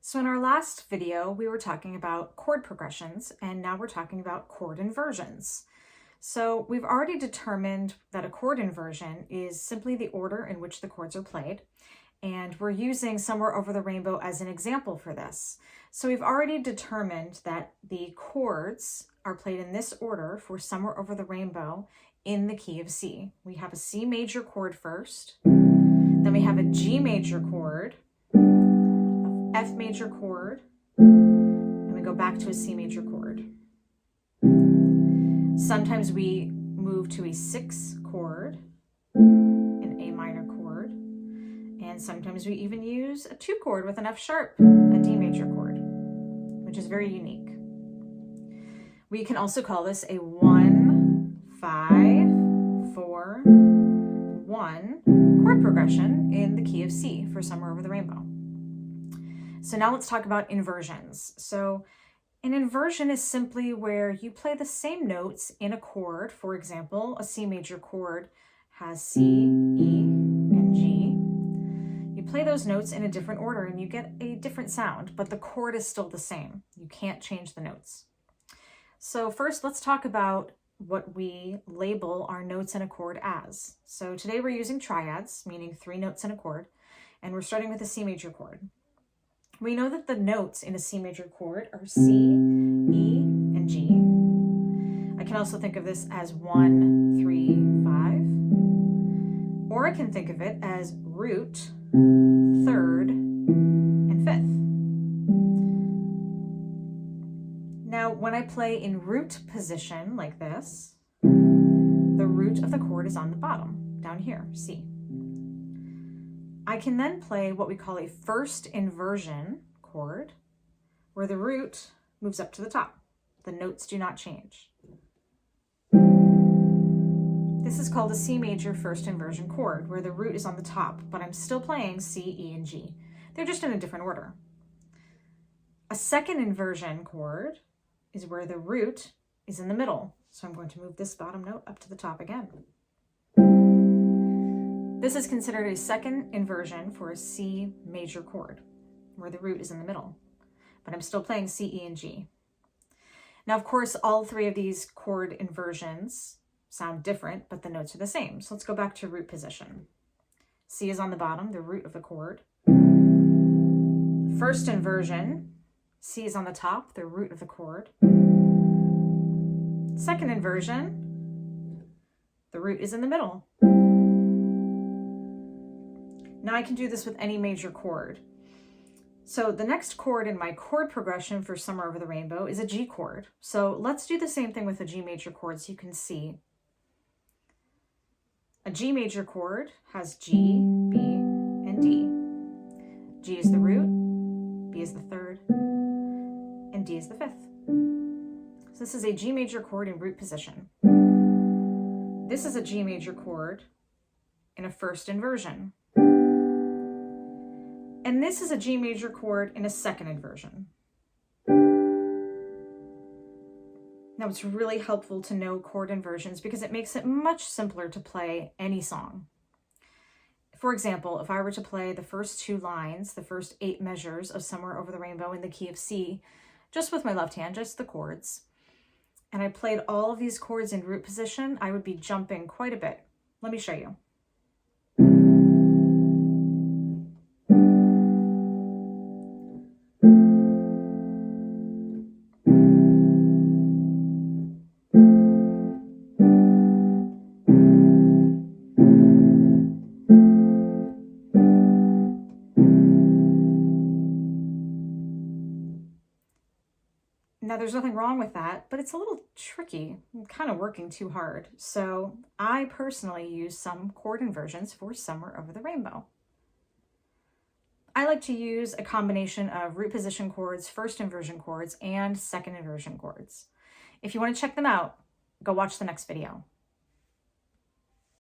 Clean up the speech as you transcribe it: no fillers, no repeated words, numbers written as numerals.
So in our last video, we were talking about chord progressions, and now we're talking about chord inversions. So we've already determined that a chord inversion is simply the order in which the chords are played, and we're using Somewhere Over the Rainbow as an example for this. So we've already determined that the chords are played in this order for Somewhere Over the Rainbow in the key of C. We have a C major chord first, then we have a G major chord, F major chord, and we go back to a C major chord. Sometimes we move to a 6 chord, an A minor chord, and sometimes we even use a 2 chord with an F sharp, a D major chord, which is very unique. We can also call this a 1, 5, 4, 1 chord progression in the key of C for Somewhere Over the Rainbow. So now let's talk about inversions. So an inversion is simply where you play the same notes in a chord. For example, a C major chord has C, E, and G. You play those notes in a different order and you get a different sound, but the chord is still the same. You can't change the notes. So first, let's talk about what we label our notes in a chord as. So today we're using triads, meaning 3 notes in a chord, and we're starting with a C major chord. We know that the notes in a C major chord are C, E, and G. I can also think of this as 1, 3, 5. Or I can think of it as root, 3rd, and 5th. Now, when I play in root position like this, the root of the chord is on the bottom, down here, C. I can then play what we call a first inversion chord, where the root moves up to the top. The notes do not change. This is called a C major first inversion chord, where the root is on the top, but I'm still playing C, E, and G. They're just in a different order. A second inversion chord is where the root is in the middle. So I'm going to move this bottom note up to the top again. This is considered a second inversion for a C major chord, where the root is in the middle, but I'm still playing C, E, and G. Now, of course, all 3 of these chord inversions sound different, but the notes are the same. So let's go back to root position. C is on the bottom, the root of the chord. First inversion, C is on the top, the root of the chord. Second inversion, the root is in the middle. Now I can do this with any major chord. So the next chord in my chord progression for Somewhere Over the Rainbow is a G chord. So let's do the same thing with the G major chord so you can see. A G major chord has G, B, and D. G is the root, B is the 3rd, and D is the 5th. So this is a G major chord in root position. This is a G major chord in a first inversion. And this is a G major chord in a second inversion. Now it's really helpful to know chord inversions because it makes it much simpler to play any song. For example, if I were to play the first 2 lines, the first 8 measures of Somewhere Over the Rainbow in the key of C, just with my left hand, just the chords, and I played all of these chords in root position, I would be jumping quite a bit. Let me show you. Now, there's nothing wrong with that, but it's a little tricky. I'm kind of working too hard. So I personally use some chord inversions for Somewhere Over the Rainbow. I like to use a combination of root position chords, first inversion chords, and second inversion chords. If you want to check them out, go watch the next video.